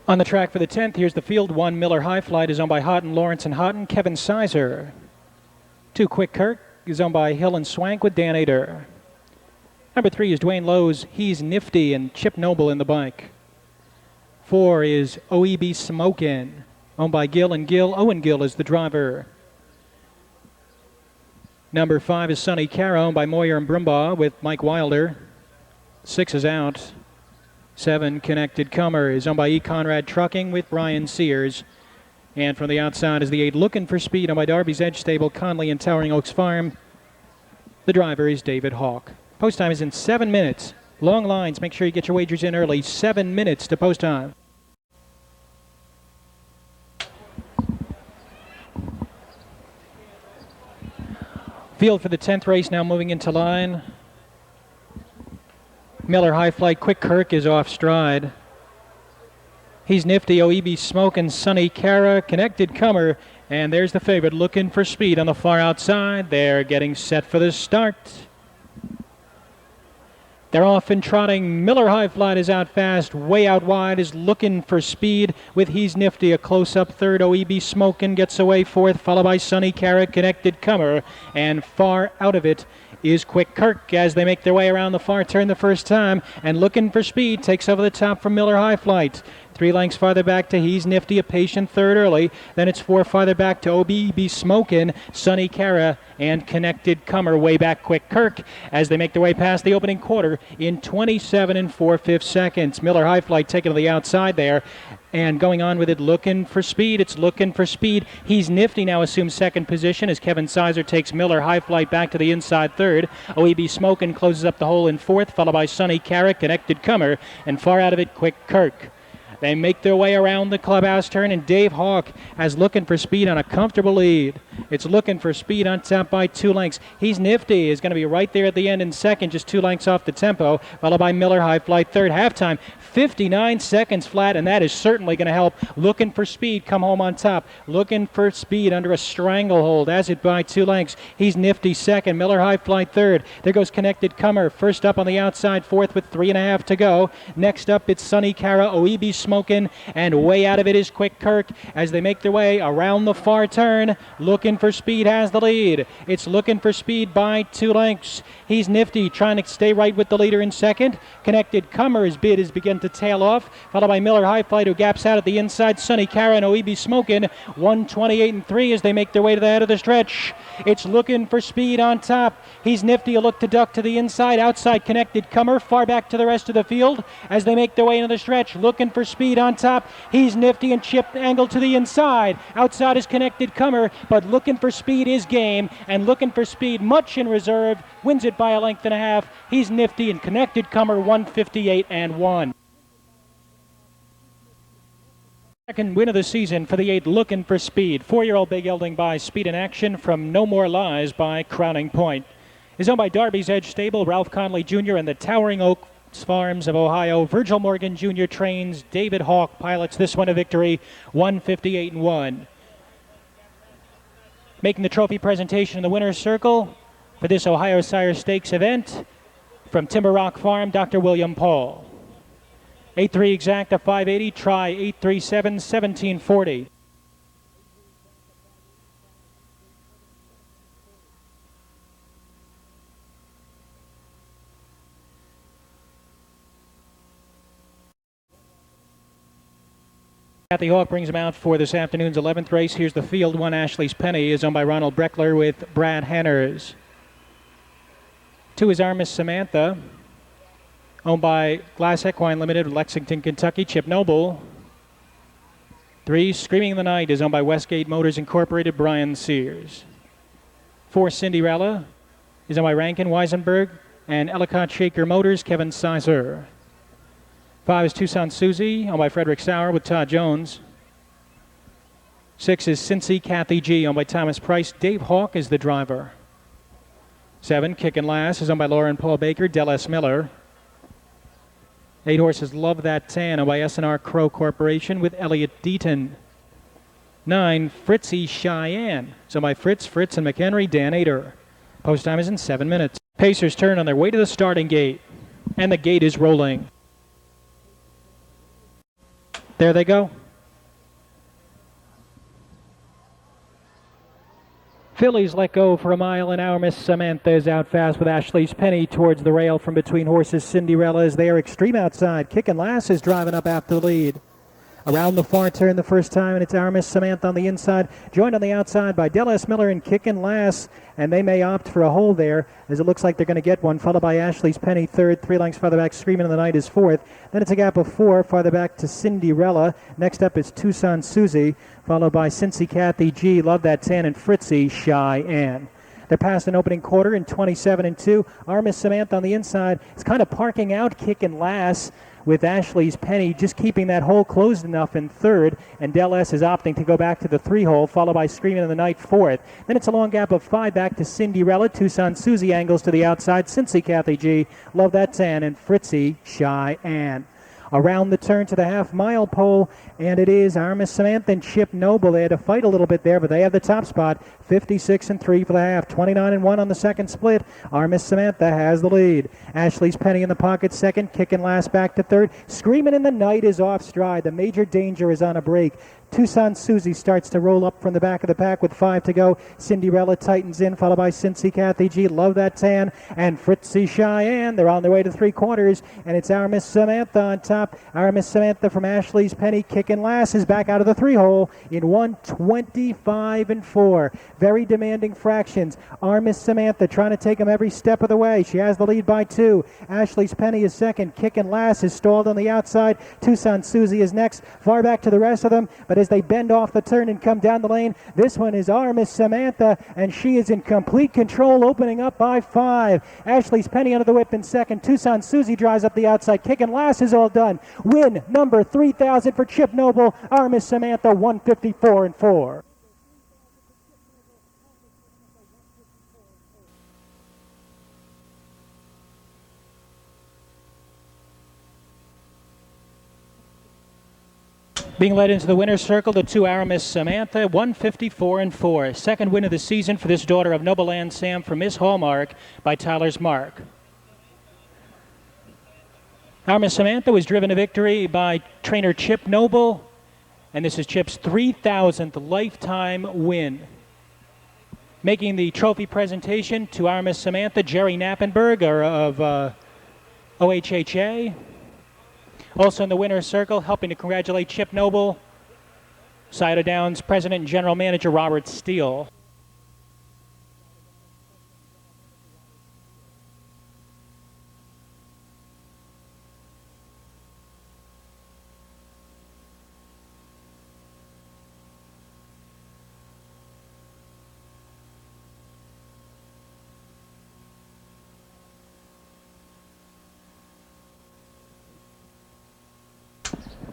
On the track for the 10th, here's the field. 1 Miller High Flight is owned by Houghton, Lawrence, and Houghton. Kevin Sizer. 2 Quick Kirk is owned by Hill and Swank with Dan Ader. Number 3 is Dwayne Lowe's He's Nifty and Chip Noble in the bike. 4 is OEB Smokin', owned by Gill and Gill. Owen Gill is the driver. Number 5 is Sunny Cara, owned by Moyer and Brumbaugh with Mike Wilder. 6 is out. 7, Connected Comer, is owned by E. Conrad Trucking with Brian Sears. And from the outside is the 8, Looking for Speed, owned by Darby's Edge Stable, Conley and Towering Oaks Farm. The driver is David Hawk. Post time is in 7 minutes. Long lines. Make sure you get your wagers in early. 7 minutes to post time. Field for the 10th race now moving into line. Miller High Flight Quick Kirk is off stride. He's Nifty, OEB Smokin', Sunny Cara, Connected Comer, and there's the favorite Looking for Speed on the far outside. They're getting set for the start. They're off and trotting. Miller High Flight is out fast. Way out wide is Looking for Speed with He's Nifty. A close-up third. OEB Smokin' gets away fourth, followed by Sunny Cara, Connected Comer. And far out of it is Quick Kirk as they make their way around the far turn the first time. And Looking for Speed takes over the top from Miller High Flight. 3 lengths farther back to He's Nifty, a patient third early. Then it's 4 farther back to OBB Smokin', Sunny Cara, and Connected Comer. Way back Quick Kirk as they make their way past the opening quarter in 27 4/5 seconds. Miller High Flight taking to the outside there. And going on with it, Looking for Speed. It's Looking for Speed. He's Nifty now assumes second position as Kevin Sizer takes Miller High Flight back to the inside third. OEB Smokin' closes up the hole in fourth, followed by Sunny Cara, Connected Comer, and far out of it, Quick Kirk. They make their way around the clubhouse turn, and Dave Hawk has looking for speed on a comfortable lead. It's looking for speed on top by 2 lengths. He's nifty, is going to be right there at the end in second, just 2 lengths off the tempo, followed by Miller High Flight third. Halftime, 59 seconds flat, and that is certainly going to help. Looking for speed, come home on top. Looking for speed under a stranglehold, as it by 2 lengths. He's nifty second, Miller High Flight third. There goes Connected Comer, first up on the outside, fourth with 3.5 to go. Next up, it's Sunny Cara, Oebi smoking, and way out of it is Quick Kirk as they make their way around the far turn. Looking for speed has the lead. It's looking for speed by 2 lengths. He's nifty, trying to stay right with the leader in second. Connected Comer's bid has begun to tail off, followed by Miller High Flight, who gaps out at the inside. Sunny Cara and Oebi smoking, 128 and 3 as they make their way to the head of the stretch. It's looking for speed on top. He's nifty, a look to duck to the inside. Outside Connected Comer, far back to the rest of the field as they make their way into the stretch. Looking for speed on top. He's nifty and chipped angle to the inside. Outside is Connected Comer, but looking for speed is game, and looking for speed much in reserve. Wins it by 1.5 lengths. He's nifty and Connected Comer 158 and 1. Second win of the season for the 8 Looking for Speed. 4-year-old Big Gelding by Speed in Action from No More Lies by Crowning Point. Is owned by Darby's Edge Stable, Ralph Conley Jr. and the Towering Oaks Farms of Ohio. Virgil Morgan Jr. trains. David Hawk pilots this one to victory, 158 and 1. Making the trophy presentation in the winner's circle for this Ohio Sire Stakes event from Timber Rock Farm, Dr. William Paul. 8-3 exacta 580, try 837 1740. Kathy Hawk brings him out for this afternoon's 11th race. Here's the field. 1 Ashley's Penny is owned by Ronald Breckler with Brad Hanners. 2 is Armis Samantha, owned by Glass Equine Limited, Lexington, Kentucky, Chip Noble. 3, Screaming in the Night is owned by Westgate Motors Incorporated, Brian Sears. 4, Cinderella is owned by Rankin, Weisenberg, and Ellicott Shaker Motors, Kevin Sizer. 5 is Tucson Susie, owned by Frederick Sauer with Todd Jones. 6 is Cincy Kathy G, owned by Thomas Price. Dave Hawk is the driver. 7, Kickin' Lass is owned by Lauren Paul Baker, Del S. Miller. 8 horses Love That Tan, owned by S&R Crow Corporation with Elliot Deaton. 9, Fritzy Cheyenne, so by Fritz and McHenry, Dan Ader. Post time is in 7 minutes. Pacers turn on their way to the starting gate, and the gate is rolling. There they go. Fillies let go for a mile an hour. Miss Samantha is out fast with Ashley's Penny towards the rail from between horses. Cinderella is there extreme outside. Kickin' Lass is driving up after the lead. Around the far turn the first time, and it's our Miss Samantha on the inside, joined on the outside by Del S. Miller and Kickin' Lass, and they may opt for a hold there, as it looks like they're going to get one, followed by Ashley's Penny third, 3 lengths farther back, Screaming in the Night is fourth. Then it's a gap of 4 farther back to Cinderella. Next up is Tucson Susie, followed by Cincy Kathy G, Love That Tan, and Fritzy Cheyenne. They're past an opening quarter in 27 and 2. Our Miss Samantha on the inside is kind of parking out Kickin' Lass, with Ashley's Penny just keeping that hole closed enough in third, and Del S is opting to go back to the 3 hole, followed by Screaming in the Night fourth. Then it's a long gap of 5 back to Cinderella. Tucson Susie angles to the outside. Cincy Kathy G, Love That Tan, and Fritzy Cheyenne. Around the turn to the half-mile pole, and it is our Miss Samantha and Chip Noble. They had to fight a little bit there, but they have the top spot. 56 and 3 for the half, 29 and 1 on the second split. Our Miss Samantha has the lead. Ashley's Penny in the pocket second, Kickin' Lass back to third. Screaming in the Night is off stride. The Major Danger is on a break. Tucson Susie starts to roll up from the back of the pack with 5 to go. Cinderella tightens in, followed by Cincy Kathy G, Love That Tan, and Fritzy Cheyenne. They're on their way to 3/4, and it's our Miss Samantha on top. Our Miss Samantha from Ashley's Penny. Kickin' Lass is back out of the 3 hole in 125 and 4. Very demanding fractions. Our Miss Samantha trying to take them every step of the way. She has the lead by 2. Ashley's Penny is second. Kickin' Lass is stalled on the outside. Tucson Susie is next. Far back to the rest of them, but But as they bend off the turn and come down the lane, this one is our Miss Samantha, and she is in complete control, opening up by 5. Ashley's Penny under the whip in second. Tucson Susie drives up the outside. Kicking last is all done. Win number 3,000 for Chip Noble, our Miss Samantha, 154-4. Being led into the winner's circle, the 2 Aramis Samantha, 154-4. Second win of the season for this daughter of Noble Land Sam for Miss Hallmark by Tyler's Mark. Aramis Samantha was driven to victory by trainer Chip Noble, and this is Chip's 3,000th lifetime win. Making the trophy presentation to Aramis Samantha, Jerry Knappenberger of OHHA. Also in the winner's circle, helping to congratulate Chip Noble, Scioto Downs President and General Manager Robert Steele.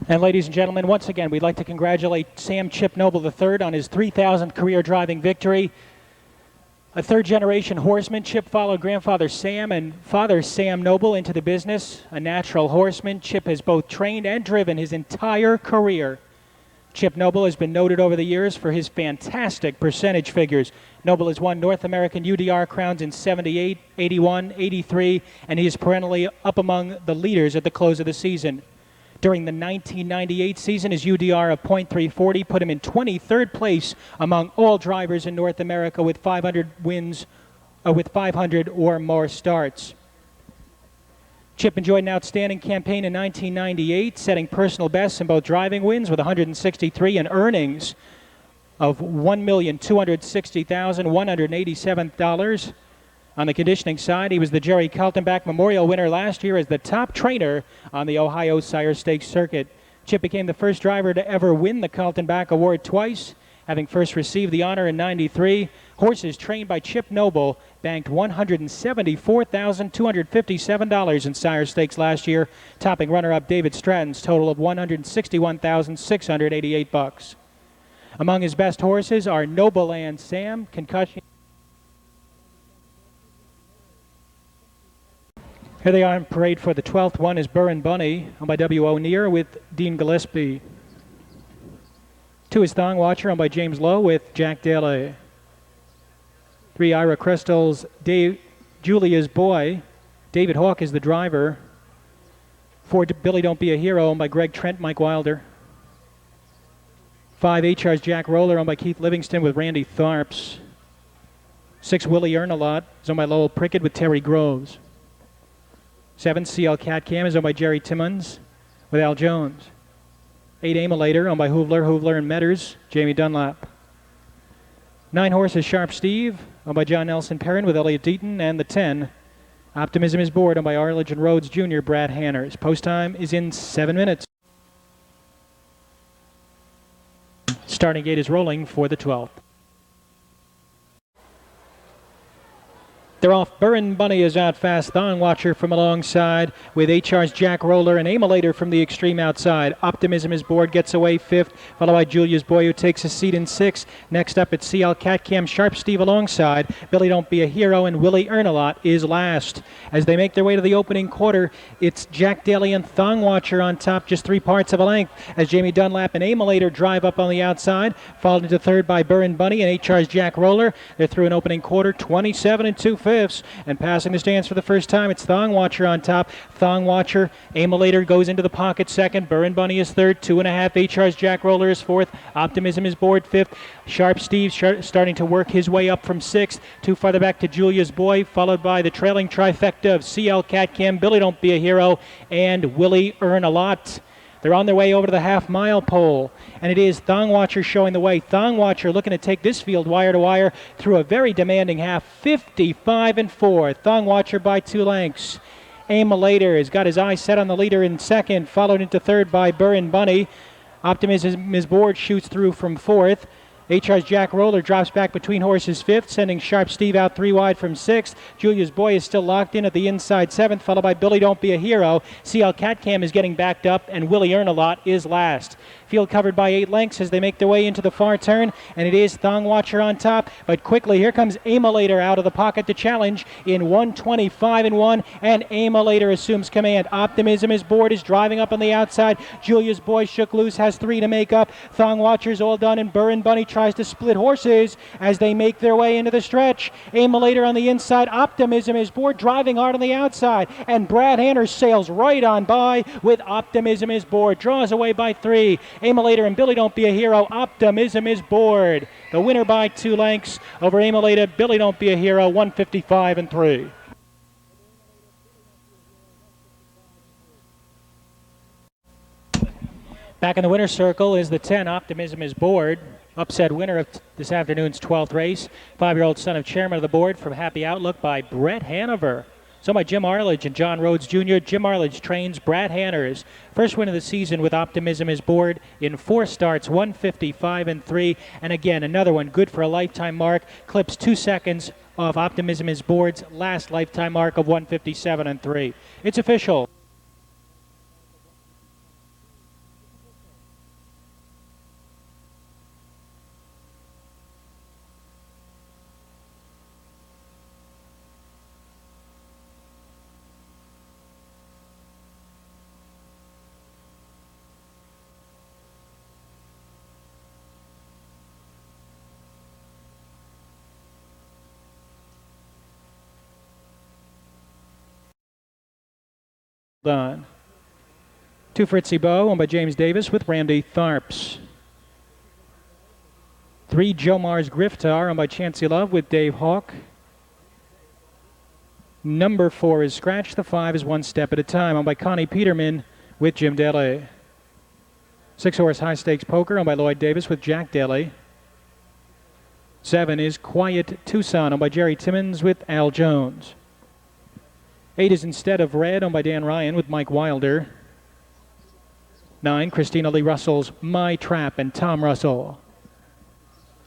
And ladies and gentlemen, once again, we'd like to congratulate Sam Chip Noble III on his 3,000th career driving victory. A third-generation horseman, Chip followed grandfather Sam and father Sam Noble into the business. A natural horseman, Chip has both trained and driven his entire career. Chip Noble has been noted over the years for his fantastic percentage figures. Noble has won North American UDR crowns in 78, 81, 83, and he is perennially up among the leaders at the close of the season. During the 1998 season, his UDR of .340 put him in 23rd place among all drivers in North America with 500 wins, with 500 or more starts. Chip enjoyed an outstanding campaign in 1998, setting personal bests in both driving wins with 163 and earnings of $1,260,187. On the conditioning side, he was the Jerry Kaltenbach Memorial winner last year as the top trainer on the Ohio Sire Stakes circuit. Chip became the first driver to ever win the Kaltenbach Award twice, having first received the honor in '93. Horses trained by Chip Noble banked $174,257 in Sire Stakes last year, topping runner-up David Stratton's total of $161,688. Among his best horses are Noble Land Sam, Concussion. Here they are in parade for the 12th one is Burr and Bunny, owned by W. O'Neill with Dean Gillespie. 2 is Thong Watcher, owned by James Lowe with Jack Daly. 3 Ira Crystal's Julia's Boy. David Hawk is the driver. 4 Billy Don't Be a Hero, owned by Greg Trent, Mike Wilder. 5 HR's Jack Roller, owned by Keith Livingston with Randy Tharps. 6 Willie Earn-A-Lot is owned by Lowell Prickett with Terry Groves. 7 CL Cat Cam is owned by Jerry Timmons with Al Jones. 8 Aimolator owned by Hoovler and Metters, Jamie Dunlap. 9 horses Sharp Steve owned by John Nelson Perrin with Elliot Deaton, and the 10 Optimism is Bored owned by Arlington Rhodes Jr. Brad Hanners. Post time is in 7 minutes. Starting gate is rolling for the 12th. They're off. Burr and Bunny is out fast. Thong Watcher from alongside with HR's Jack Roller and Aimolator from the extreme outside. Optimism is Bored, gets away 5th, followed by Julia's Boy, who takes a seat in 6th. Next up it's CL Cat Cam, Sharp Steve alongside. Billy Don't Be a Hero and Willie Earn-A-Lot is last. As they make their way to the opening quarter, it's Jack Daly and Thong Watcher on top, just 3 parts of a length, as Jamie Dunlap and Aimolator drive up on the outside, followed into 3rd by Burr and Bunny and HR's Jack Roller. They're through an opening quarter, 27 2/5. And passing the stands for the first time, it's Thong Watcher on top. Thong Watcher, Aimolator goes into the pocket 2nd. Burr and Bunny is 3rd. 2.5. HR's Jack Roller is 4th. Optimism is Bored 5th. Sharp Steve starting to work his way up from 6th. 2 farther back to Julia's Boy, followed by the trailing trifecta of CL Cat Cam, Billy Don't Be a Hero, and Willie Earn-A-Lot. They're on their way over to the half-mile pole, and it is Thong Watcher showing the way. Thong Watcher looking to take this field wire to wire through a very demanding half, 55-4. Thong Watcher by 2 lengths. Aimolator has got his eye set on the leader in 2nd, followed into 3rd by Burr and Bunny. Optimism is Board shoots through from fourth. HR's Jack Roller drops back between horses fifth, sending Sharp Steve out 3 wide from sixth. Julia's Boy is still locked in at the inside seventh, followed by Billy Don't Be a Hero. CL Catcam is getting backed up, and Willie Earn a Lot is last. Field covered by 8 lengths as they make their way into the far turn, and it is Thong Watcher on top. But quickly, here comes Aimolator out of the pocket to challenge in 125-1, and Aimolator assumes command. Optimism is Board is driving up on the outside. Julia's Boy shook loose, has 3 to make up. Thong Watcher's all done, and Burr and Bunny tries to split horses as they make their way into the stretch. Aimolator on the inside. Optimism is Board driving hard on the outside, and Brad Hanner sails right on by with Optimism is Board. Draws away by 3. Aimolator and Billy Don't Be a Hero. Optimism is Board. The winner by 2 lengths over Aimolator. Billy Don't Be a Hero, 155-3. Back in the winner's circle is the 10, Optimism is Board. Upset winner of this afternoon's 12th race. 5-year-old son of chairman of the board from Happy Outlook by Brett Hanover. So by Jim Arledge and John Rhodes Jr. Jim Arledge trains Brad Hanner's first win of the season with Optimism is Board in 4 starts, 155-3. And again, another one good for a lifetime mark. Clips 2 seconds of Optimism is Board's last lifetime mark of 157-3. It's official. Done. 2 Fritzy Bow, owned by James Davis with Randy Tharps. 3 Jomar's Griftar, owned by Chancey Love with Dave Hawk. Number 4 is Scratch. The 5 is One Step at a Time, owned by Connie Peterman with Jim Daly. 6-horse High Stakes Poker, owned by Lloyd Davis with Jack Daly. 7 is Quiet Tucson, owned by Jerry Timmons with Al Jones. 8 is Instead of Red, owned by Dan Ryan with Mike Wilder. 9, Christina Lee Russell's My Trap and Tom Russell.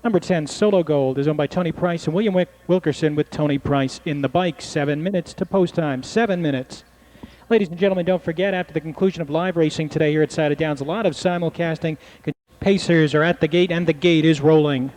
Number 10, Solo Gold, is owned by Tony Price and William Wilkerson with Tony Price in the bike. 7 minutes to post time. 7 minutes. Ladies and gentlemen, don't forget, after the conclusion of live racing today here at Scioto Downs, a lot of simulcasting. Pacers are at the gate, and the gate is rolling.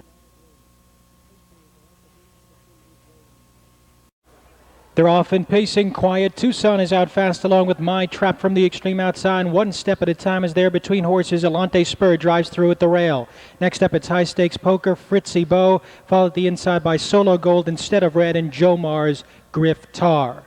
They're off and pacing. Quiet Tucson is out fast along with My Trap from the extreme outside. One Step at a Time is there between horses. Alante Spur drives through at the rail. Next up, it's High Stakes Poker, Fritzy Bow, followed at the inside by Solo Gold, Instead of Red, and Jomar's Griftar.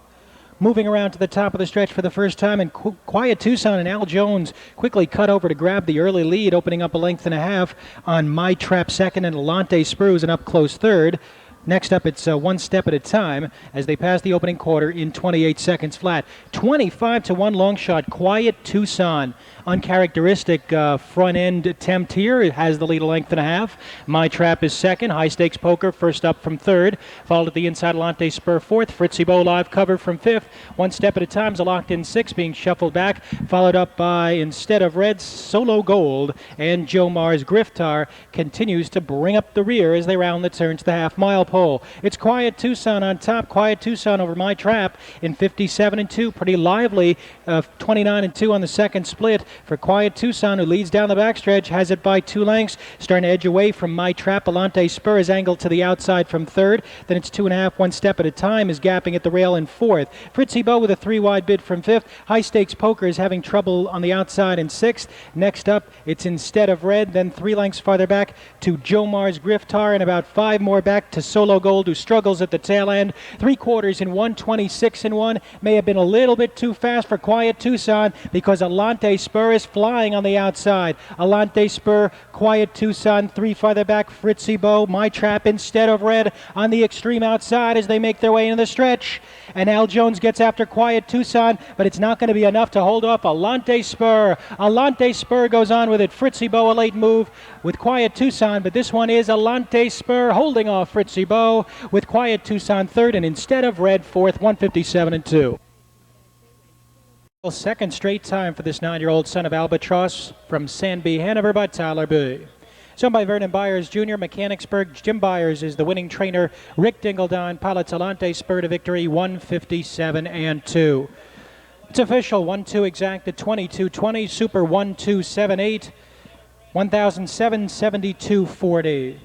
Moving around to the top of the stretch for the first time, and Quiet Tucson and Al Jones quickly cut over to grab the early lead, opening up a length and a half on My Trap second, and Alante Spur is an up-close third. Next up, it's One Step at a Time as they pass the opening quarter in 28 seconds flat. 25-1 long shot, Quiet Tucson. Uncharacteristic front end attempt here. It has the lead a length and a half. My Trap is second. High Stakes Poker first up from third. Followed at the inside, Alante Spur fourth. Fritzy Bow live cover from fifth. One Step at a Time is a locked in sixth, being shuffled back. Followed up by Instead of Red, Solo Gold, and Jomar's Griftar continues to bring up the rear as they round the turn to the half-mile pole. It's Quiet Tucson on top. Quiet Tucson over My Trap in 57-2. Pretty lively. 29-2 on the second split for Quiet Tucson, who leads down the backstretch, has it by 2 lengths. Starting to edge away from My Trap. Alante Spur is angled to the outside from third. Then it's 2.5, One Step at a Time is gapping at the rail in fourth. Fritzy Bow with a 3-wide bid from fifth. High Stakes Poker is having trouble on the outside in sixth. Next up, it's Instead of Red. Then 3 lengths farther back to Jomar's Griftar, and about 5 more back to Solo Gold, who struggles at the tail end. 3/4 in 126-1. May have been a little bit too fast for Quiet Tucson because Alante Spur is flying on the outside. Alante Spur, Quiet Tucson, 3 farther back, Fritzy Bow, My Trap, Instead of Red on the extreme outside as they make their way into the stretch. And Al Jones gets after Quiet Tucson, but it's not going to be enough to hold off Alante Spur. Alante Spur goes on with it. Fritzy Bow a late move with Quiet Tucson, but this one is Alante Spur holding off Fritzy Bow with Quiet Tucson third and Instead of Red fourth, 157-2. Second straight time for this 9-year-old son of Albatross from Sandby, Hanover by Tyler B. So by Vernon Byers Jr., Mechanicsburg. Jim Byers is the winning trainer. Rick Dingledine, Palatalante, spur to victory, 157-2. It's official, 1-2 exacted, 22-20, Super 1-2-7-8, 1,772.40.